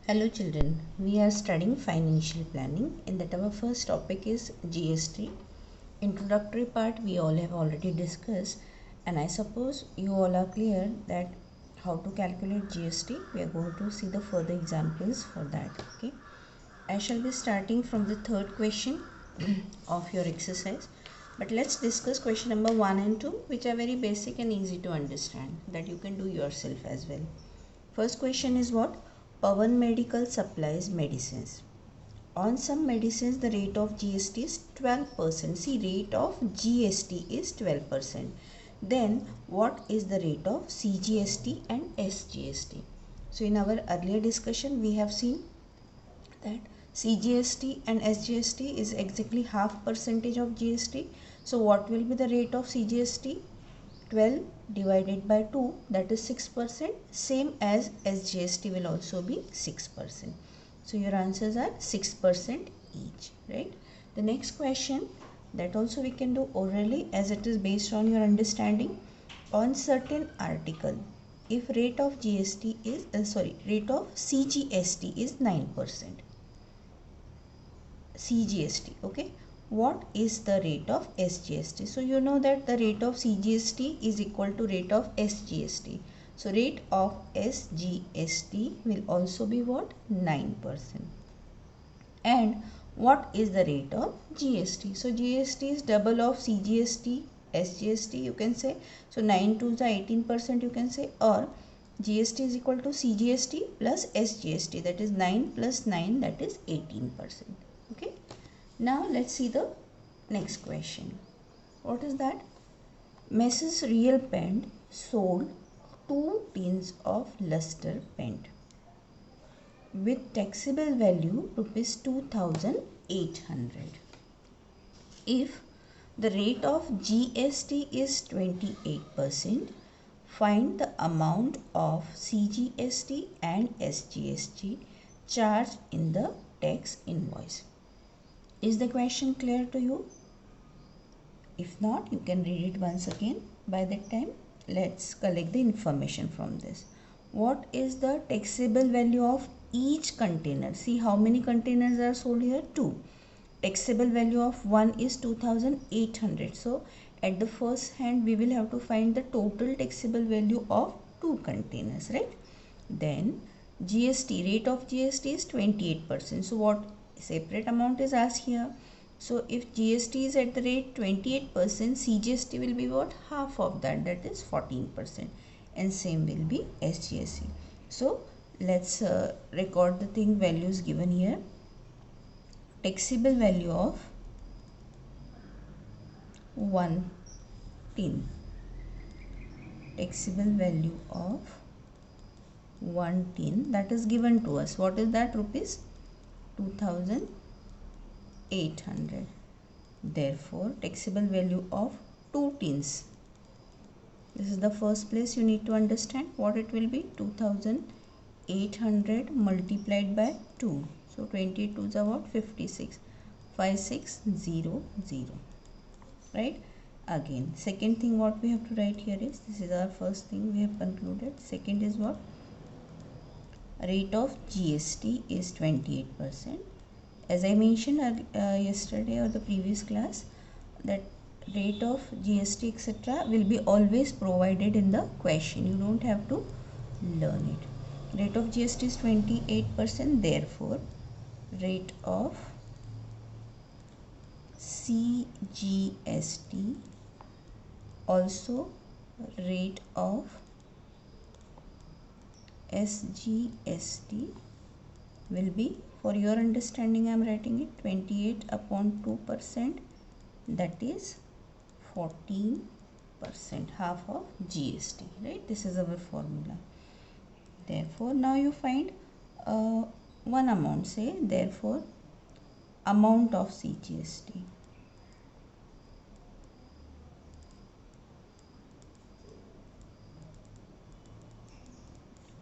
Hello children, we are studying financial planning. In that our first topic is GST. Introductory part we all have already discussed, and I suppose you all are clear that how to calculate GST. We are going to see the further examples for that. Okay, I shall be starting from the third question of your exercise, but let's discuss question number 1 and 2, which are very basic and easy to understand, that you can do yourself as well. First question is what? Pawan Medical supplies medicines. On some medicines, the rate of GST is 12%. See, rate of GST is 12%. Then, what is the rate of CGST and SGST? So, in our earlier discussion, we have seen that CGST and SGST is exactly half percentage of GST. So, what will be the rate of CGST? 12 divided by 2, that is 6%, same as SGST will also be 6%. So your answers are 6% each, right? The next question, that also we can do orally as it is based on your understanding. On certain article, if rate of GST is rate of CGST is 9%. CGST, okay, what is the rate of SGST? So you know that the rate of CGST is equal to rate of SGST. So rate of SGST will also be what? 9%. And what is the rate of GST? So GST is double of CGST, SGST you can say. So 9 to the 18% you can say, or GST is equal to CGST plus SGST, that is 9 plus 9, that is 18%. Okay. Now let's see the next question. What is that? Mrs. Real Paint sold 2 tins of luster paint with taxable value rupees 2,800. If the rate of GST is 28%, find the amount of CGST and SGST charged in the tax invoice. Is the question clear to you? If not, you can read it once again. By that time, let's collect the information from this. What is the taxable value of each container? See how many containers are sold here? 2. Taxable value of 1 is 2,800. So, at the first hand, we will have to find the total taxable value of 2 containers, right? Then, GST, rate of GST is 28%. So, what separate amount is asked here? So if GST is at the rate 28%, CGST will be what? Half of that, that is 14%, and same will be SGST. So let's record the thing values given here. Taxable value of 1 tin. Taxable value of 1 tin, that is given to us. What is that? Rupees 2,800. Therefore, taxable value of 2 tins. This is the first place you need to understand what it will be. 2,800 multiplied by 2. So 22 is what? 56. 5600. Right? Again, second thing what we have to write here is, this is our first thing we have concluded. Second is what? Rate of GST is 28%. As I mentioned yesterday or the previous class, that rate of GST etc. will be always provided in the question. You don't have to learn it. Rate of GST is 28%. Therefore, rate of CGST also rate of SGST will be, for your understanding I am writing it, 28 upon 2%, that is 14%, half of GST, right? This is our formula. Therefore, now you find one amount, say, therefore, amount of CGST.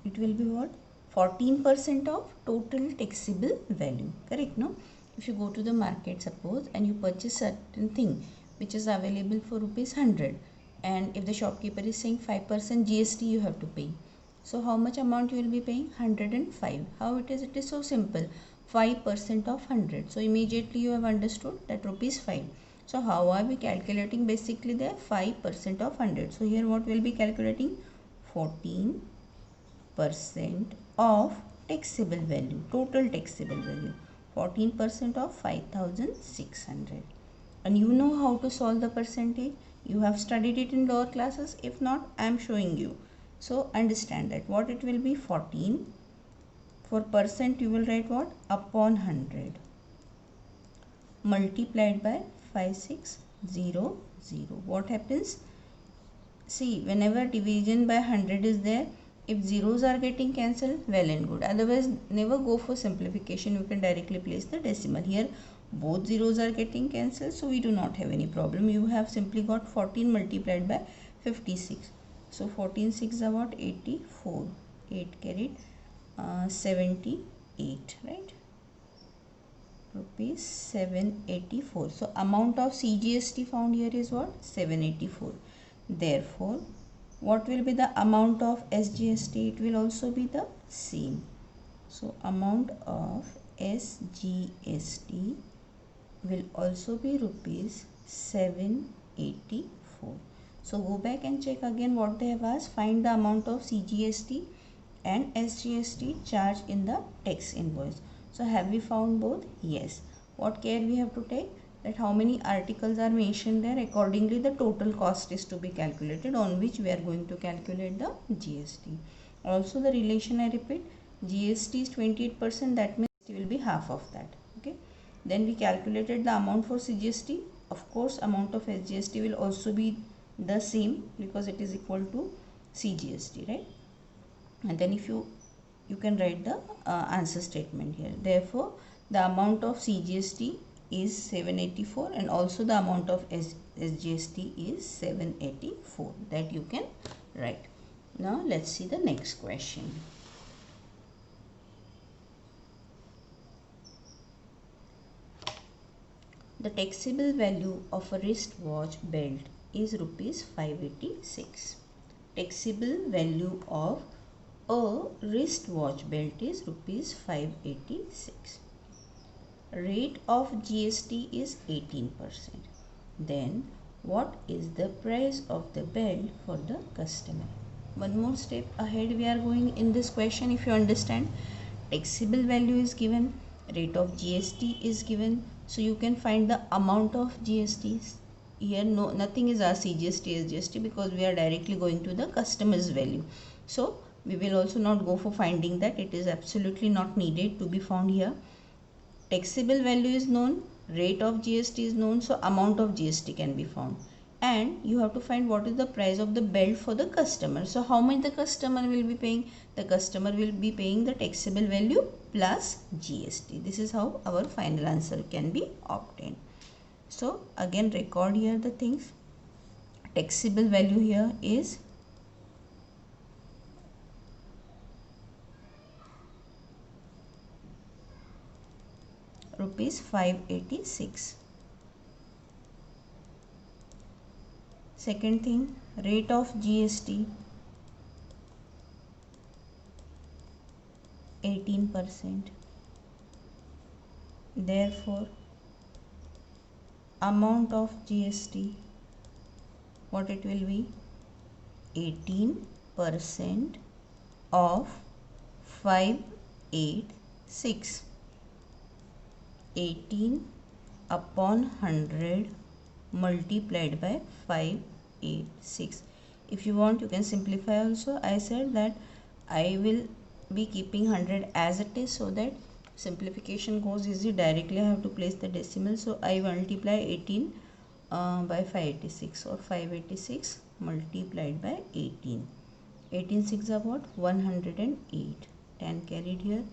It will be what? 14% of total taxable value, correct? No? If you go to the market, suppose, and you purchase certain thing which is available for rupees 100, and if the shopkeeper is saying 5% GST you have to pay, So how much amount you will be paying? 105. How it is? It is so simple. 5% of 100. So immediately you have understood that rupees 5. So how are we calculating? Basically the 5% of 100. So here what we will be calculating? 14% of taxable value, total taxable value. 14% of 5,600. And you know how to solve the percentage. You have studied it in lower classes. If not, I am showing you. So understand that what it will be. 14 for percent you will write what? Upon 100 multiplied by 5600. What happens? See, whenever division by 100 is there, if zeros are getting cancelled, well and good. Otherwise, never go for simplification. You can directly place the decimal. Here, both zeros are getting cancelled, so we do not have any problem. You have simply got 14 multiplied by 56. So, 14 6 are what? 84. 8 carried 78, right? Rupees 784. So, amount of CGST found here is what? 784. Therefore, what will be the amount of SGST? It will also be the same. So, amount of SGST will also be rupees 784. So, go back and check again what they have asked. Find the amount of CGST and SGST charged in the tax invoice. So, have we found both? Yes. What care we have to take? That how many articles are mentioned there, accordingly the total cost is to be calculated, on which we are going to calculate the GST. Also the relation, I repeat, GST is 28%, that means it will be half of that. Okay. Then we calculated the amount for CGST. Of course, amount of SGST will also be the same because it is equal to CGST, right? And then if you can write the answer statement here. Therefore, the amount of CGST is 784 and also the amount of SGST is 784, that you can write. Now let's see the next question. The taxable value of a wristwatch belt is rupees 586. Taxable value of a wristwatch belt is rupees 586. Rate of GST is 18%. Then what is the price of the belt for the customer? One more step ahead we are going in this question. If you understand, taxable value is given, rate of GST is given, so you can find the amount of GST. Here nothing is asked CGST, SGST, because we are directly going to the customer's value. So we will also not go for finding that. It is absolutely not needed to be found here. Taxable value is known, rate of GST is known, so amount of GST can be found. And you have to find what is the price of the belt for the customer. So how much the customer will be paying? The customer will be paying the taxable value plus GST. This is how our final answer can be obtained. So again record here the things. Taxable value here is rupees 586. Second thing, rate of GST 18%. Therefore, amount of GST, what it will be? 18% of 586. 18 upon 100 multiplied by 586. If you want, you can simplify also. I said that I will be keeping 100 as it is, so that simplification goes easy. Directly I have to place the decimal, so I multiply 18 by 586, or 586 multiplied by 18. 18 6 are what? 108. 10 carried here.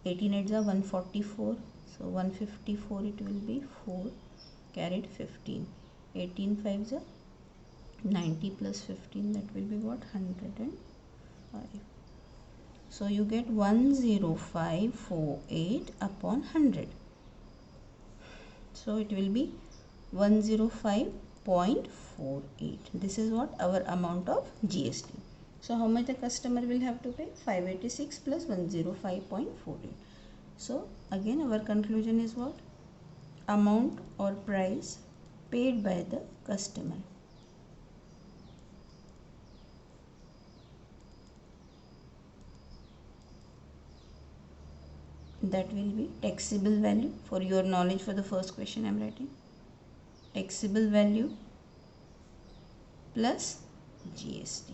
18 8s are 144. So 154 it will be 4 carried 15. 18 5s are 90 plus 15, that will be what? 105. So you get 10548 upon 100. So it will be 105.48. This is what our amount of GST. So how much the customer will have to pay? 586 plus 105.48. So again our conclusion is what? Amount or price paid by the customer. That will be taxable value. For your knowledge, for the first question I am writing taxable value plus GST.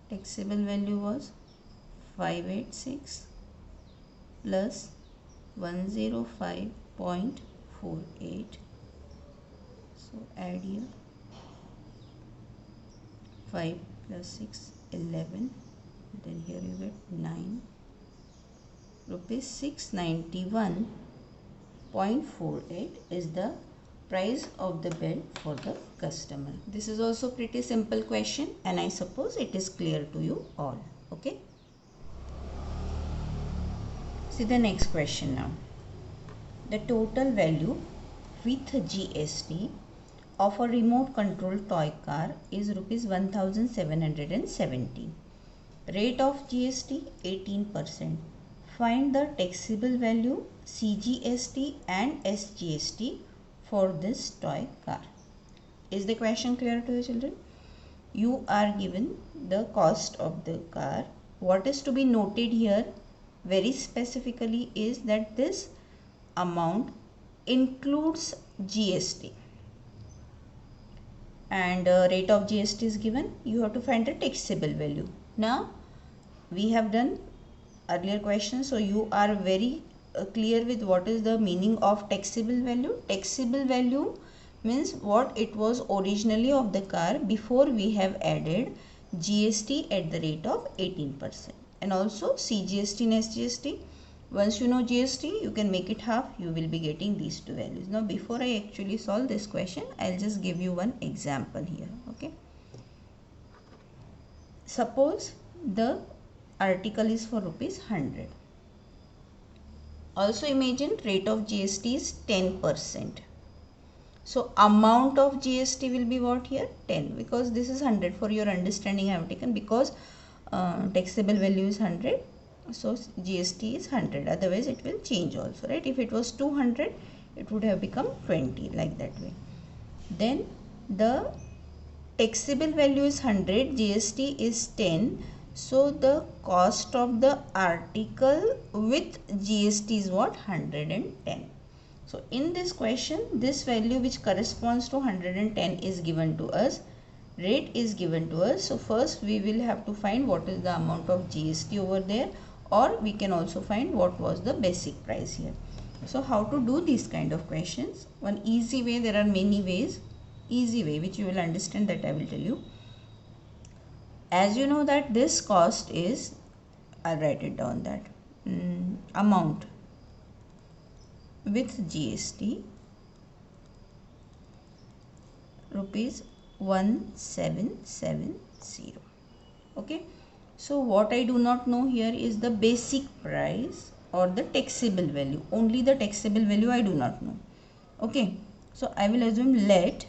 Taxable value was 586 plus 105.48. So add here 5 plus 6 11, then here you get 9 rupees 691.48 is the price of the bed for the customer. This is also pretty simple question and I suppose it is clear to you all. Okay. See the next question now. The total value with GST of a remote control toy car is rupees 1770. Rate of GST 18%. Find the taxable value, CGST and SGST for this toy car. Is the question clear to you, children? You are given the cost of the car. What is to be noted here very specifically is that this amount includes GST and rate of GST is given. You have to find the taxable value. Now we have done earlier questions, so you are very clear with what is the meaning of taxable value. Taxable value means what it was originally of the car before we have added GST at the rate of 18%, and also CGST and SGST. Once you know GST, you can make it half, you will be getting these two values. Now before I actually solve this question, I'll just give you one example here. Okay, suppose the article is for rupees 100. Also imagine rate of GST is 10%. So amount of GST will be what here? 10, because this is 100. For your understanding I have taken, because taxable value is 100. So GST is 100. Otherwise it will change also, right? If it was 200, it would have become 20, like that way. Then the taxable value is 100, GST is 10. So the cost of the article with GST is what? 110. So in this question, this value which corresponds to 110 is given to us. Rate is given to us. So first we will have to find what is the amount of GST over there, or we can also find what was the basic price here. So how to do these kind of questions? One easy way, there are many ways. Easy way which you will understand, that I will tell you. As you know that this cost is, I'll write it down, that amount with GST rupees 1770. Okay, so what I do not know here is the basic price or the taxable value. Only the taxable value I do not know. Okay, so I will assume let